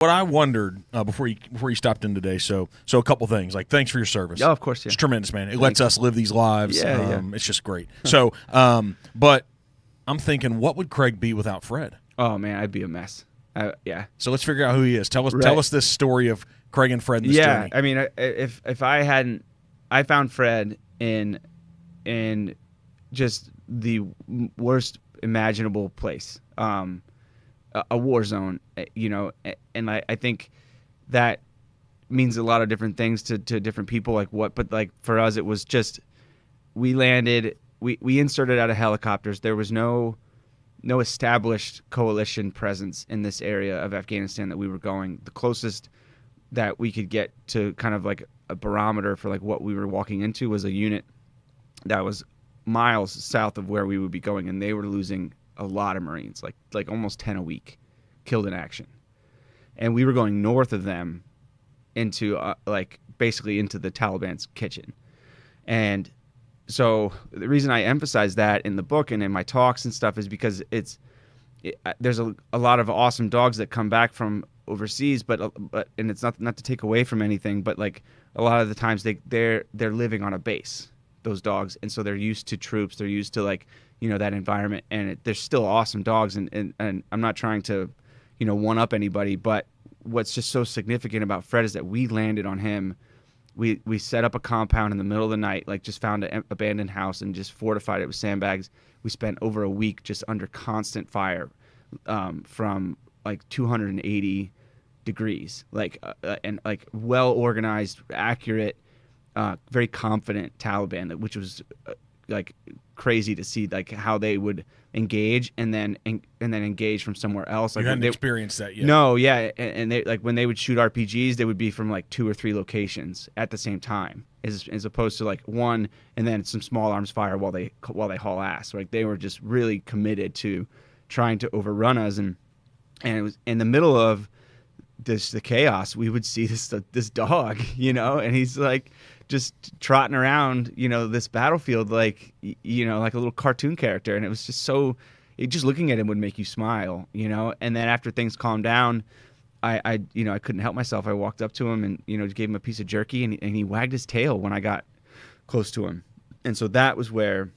What I wondered before you stopped in today, so a couple things. Like, thanks for your service. Oh, of course, yeah. It's tremendous, man. It lets us live these lives. Yeah. It's just great. So, but I'm thinking, what would Craig be without Fred? Oh man, I'd be a mess. Yeah. So let's figure out who he is. Tell us this story of Craig and Fred in this journey. I mean, if I hadn't, I found Fred in just the worst imaginable place, a war zone, and I think that means a lot of different things to different people. But for us, it was just we landed, we inserted out of helicopters. There was no established coalition presence in this area of Afghanistan that we were going. The closest that we could get to kind of like a barometer for like what we were walking into was a unit that was miles south of where we would be going, and they were losing a lot of Marines, like almost 10 a week killed in action. And we were going north of them into basically into the Taliban's kitchen. And so the reason I emphasize that in the book and in my talks and stuff is because there's a lot of awesome dogs that come back from overseas, but and it's not to take away from anything, but like a lot of the times they're living on a base, those dogs, and so they're used to troops, they're used to that environment, and they're still awesome dogs, and I'm not trying to one up anybody, but what's just so significant about Fred is that we landed on him. We set up a compound in the middle of the night, like just found an abandoned house and just fortified it with sandbags. We spent over a week just under constant fire from like 280 degrees, and like well organized, accurate, very confident Taliban, which was like crazy to see, like how they would engage and then engage from somewhere else. Like, you hadn't experienced that yet. No, yeah, and they, like when they would shoot RPGs, they would be from like 2 or 3 locations at the same time, as opposed to like one and then some small arms fire while they haul ass. Like they were just really committed to trying to overrun us, and it was in the middle of the chaos. We would see this dog, and he's like just trotting around, this battlefield like a little cartoon character, and it was just just looking at him would make you smile, And then after things calmed down, I couldn't help myself. I walked up to him and gave him a piece of jerky, and he wagged his tail when I got close to him, and so that was where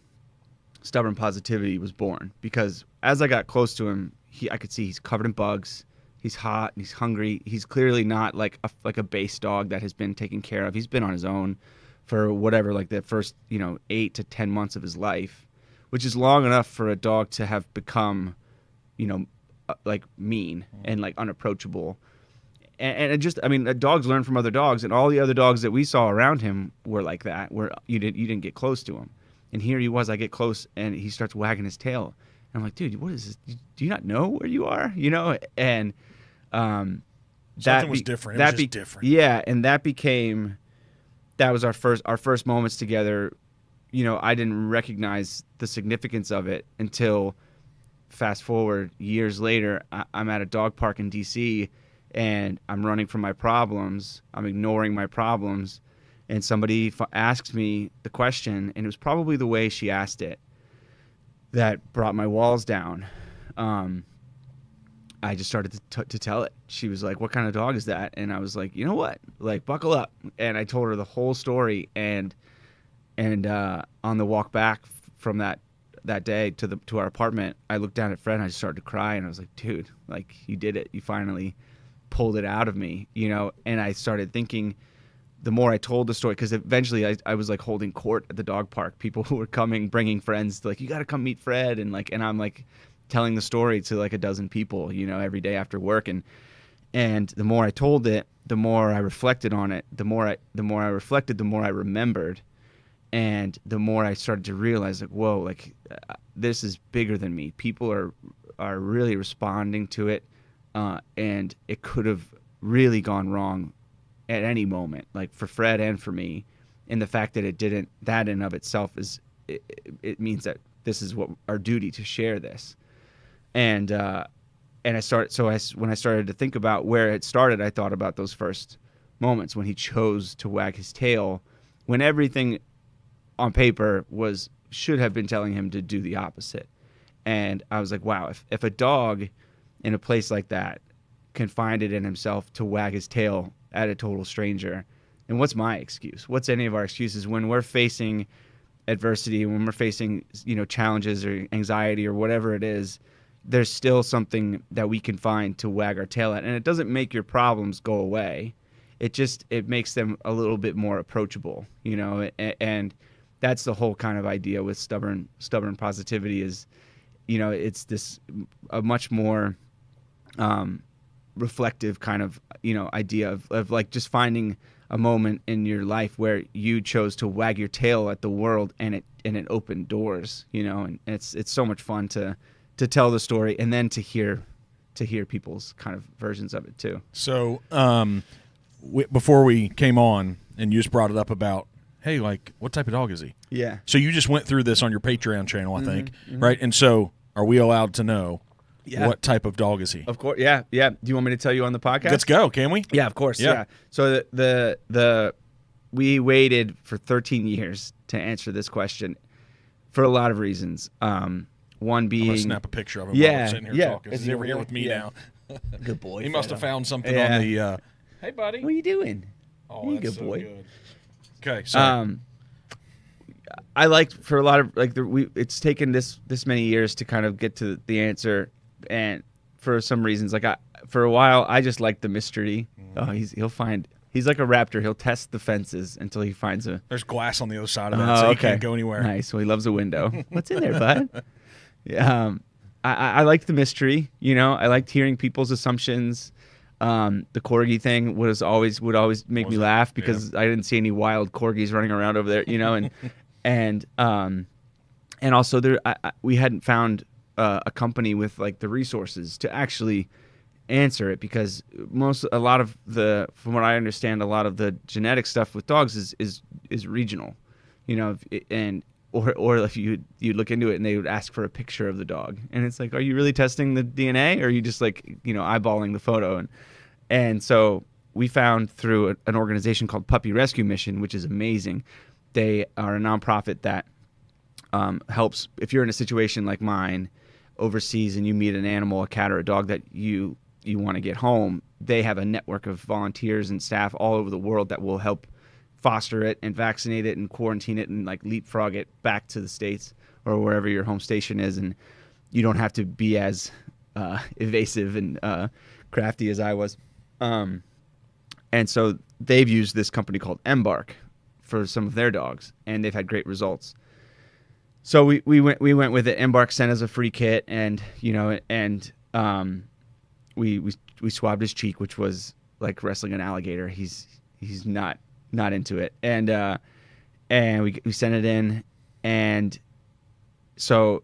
Stubborn Positivity was born. Because as I got close to him, I could see he's covered in bugs. He's hot and he's hungry. He's clearly not like a base dog that has been taken care of. He's been on his own for whatever, like the first 8 to 10 months of his life, which is long enough for a dog to have become, like mean and like unapproachable. And dogs learn from other dogs, and all the other dogs that we saw around him were like that, where you didn't get close to him. And here he was. I get close, and he starts wagging his tail. And I'm like, dude, what is this? Do you not know where you are? And something was different. It was just different. Yeah, and that was our first moments together. I didn't recognize the significance of it until fast forward years later. I'm at a dog park in DC, and I'm running from my problems. I'm ignoring my problems, and somebody asks me the question, and it was probably the way she asked it that brought my walls down. I just started to tell it. She was like, "What kind of dog is that?" And I was like, "You know what? Like, buckle up." And I told her the whole story. And on the walk back from that day to our apartment, I looked down at Fred and I just started to cry. And I was like, "Dude, like you did it. You finally pulled it out of me, And I started thinking, the more I told the story, because eventually I was like holding court at the dog park. People who were coming, bringing friends, like, you got to come meet Fred, and I'm like telling the story to like a dozen people, every day after work, and the more I told it, the more I reflected on it, the more I reflected, the more I remembered, and the more I started to realize, like, whoa, like this is bigger than me. People are really responding to it, and it could have really gone wrong at any moment, like for Fred and for me. And the fact that it didn't, that in of itself it means that this is what our duty to share this. And when I started to think about where it started, I thought about those first moments when he chose to wag his tail, when everything on paper should have been telling him to do the opposite. And I was like, wow, if a dog in a place like that can find it in himself to wag his tail at a total stranger. And what's my excuse? What's any of our excuses when we're facing adversity, when we're facing, challenges or anxiety or whatever it is? There's still something that we can find to wag our tail at. And it doesn't make your problems go away. It makes them a little bit more approachable, and that's the whole kind of idea with stubborn positivity is, it's this a much more reflective kind of, idea of like just finding a moment in your life where you chose to wag your tail at the world and it opened doors, and it's so much fun to tell the story and then to hear people's kind of versions of it too. So before we came on, and you just brought it up about, hey, like, what type of dog is he? Yeah. So you just went through this on your Patreon channel, I think, right? And so are we allowed to know what type of dog is he? Of course, yeah. Do you want me to tell you on the podcast? Let's go, can we? Yeah, of course, yeah. So we waited for 13 years to answer this question for a lot of reasons. One being... I'm going to snap a picture of him while we're sitting here talking. He's over here with me now. Good boy. He must have found something on the... Hey, buddy. What are you doing? Oh, you that's good boy. Good. Okay, sorry. I liked for a lot of it's taken this many years to kind of get to the answer, and for some reasons, for a while I just liked the mystery. He's like a raptor. He'll test the fences until he finds a. There's glass on the other side of that, so he can't go anywhere. Nice. Well, he loves a window. What's in there, bud? Yeah. I liked the mystery. I liked hearing people's assumptions. The corgi thing would always make me laugh because I didn't see any wild corgis running around over there, and also we hadn't found a company with like the resources to actually answer it, because from what I understand, a lot of the genetic stuff with dogs is regional, and or if you look into it and they would ask for a picture of the dog, and it's like, are you really testing the DNA, or are you just like eyeballing the photo? And so we found through an organization called Puppy Rescue Mission, which is amazing. They are a nonprofit that helps, if you're in a situation like mine overseas and you meet an animal, a cat or a dog that you want to get home, they have a network of volunteers and staff all over the world that will help foster it and vaccinate it and quarantine it and like leapfrog it back to the States or wherever your home station is. And you don't have to be as evasive and crafty as I was. And so they've used this company called Embark for some of their dogs, and they've had great results. So we went with it. Embark sent us a free kit, and we swabbed his cheek, which was like wrestling an alligator. He's not into it, and we sent it in, and so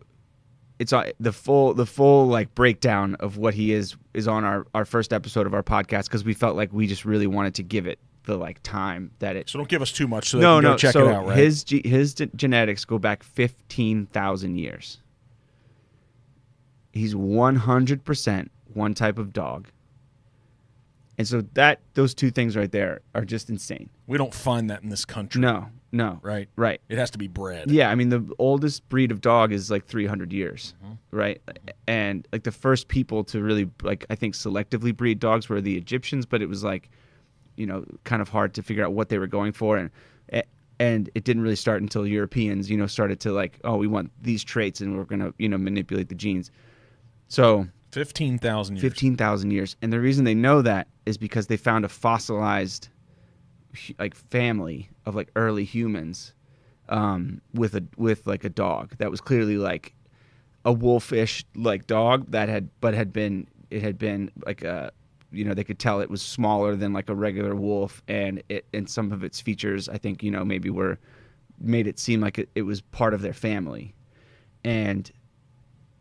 it's the full like breakdown of what he is on our first episode of our podcast, because we felt like we just really wanted to give it the like time that it. So don't give us too much, so they can go check it out, right? His genetics go back 15,000 years. He's 100% one type of dog. And so those two things right there are just insane. We don't find that in this country. No. Right? Right. It has to be bred. Yeah, I mean, the oldest breed of dog is like 300 years, right? And like the first people to really, like, I think selectively breed dogs were the Egyptians, but it was like, kind of hard to figure out what they were going for. And it didn't really start until Europeans, started to like, oh, we want these traits and we're going to, manipulate the genes. So 15,000 years. 15,000 years. And the reason they know that is because they found a fossilized like family of like early humans with like a dog that was clearly like a wolfish like dog that had been like a, they could tell it was smaller than like a regular wolf, and some of its features I think maybe made it seem like it was part of their family. And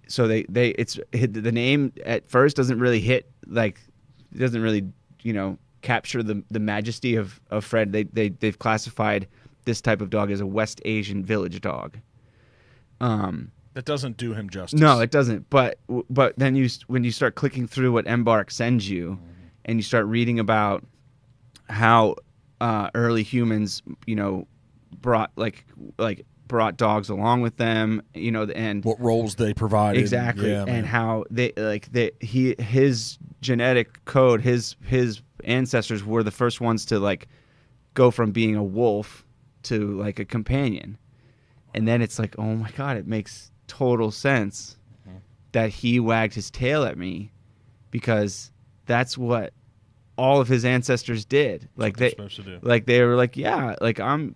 so the name at first doesn't really hit, like it doesn't really capture the majesty of Fred. They've classified this type of dog as a West Asian village dog. That doesn't do him justice. No, it doesn't. But then when you start clicking through what Embark sends you, and you start reading about how early humans, brought like brought dogs along with them, you know, and what roles they provided. exactly, Yeah, and man. how his genetic code, his ancestors were the first ones to like go from being a wolf to like a companion, and then it's like, oh my God, it makes total sense that he wagged his tail at me, because that's what all of his ancestors did. Like they're supposed to do. like they were like, yeah, like I'm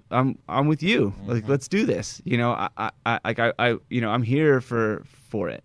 with you. Like let's do this. You know, I you know, I'm here for it.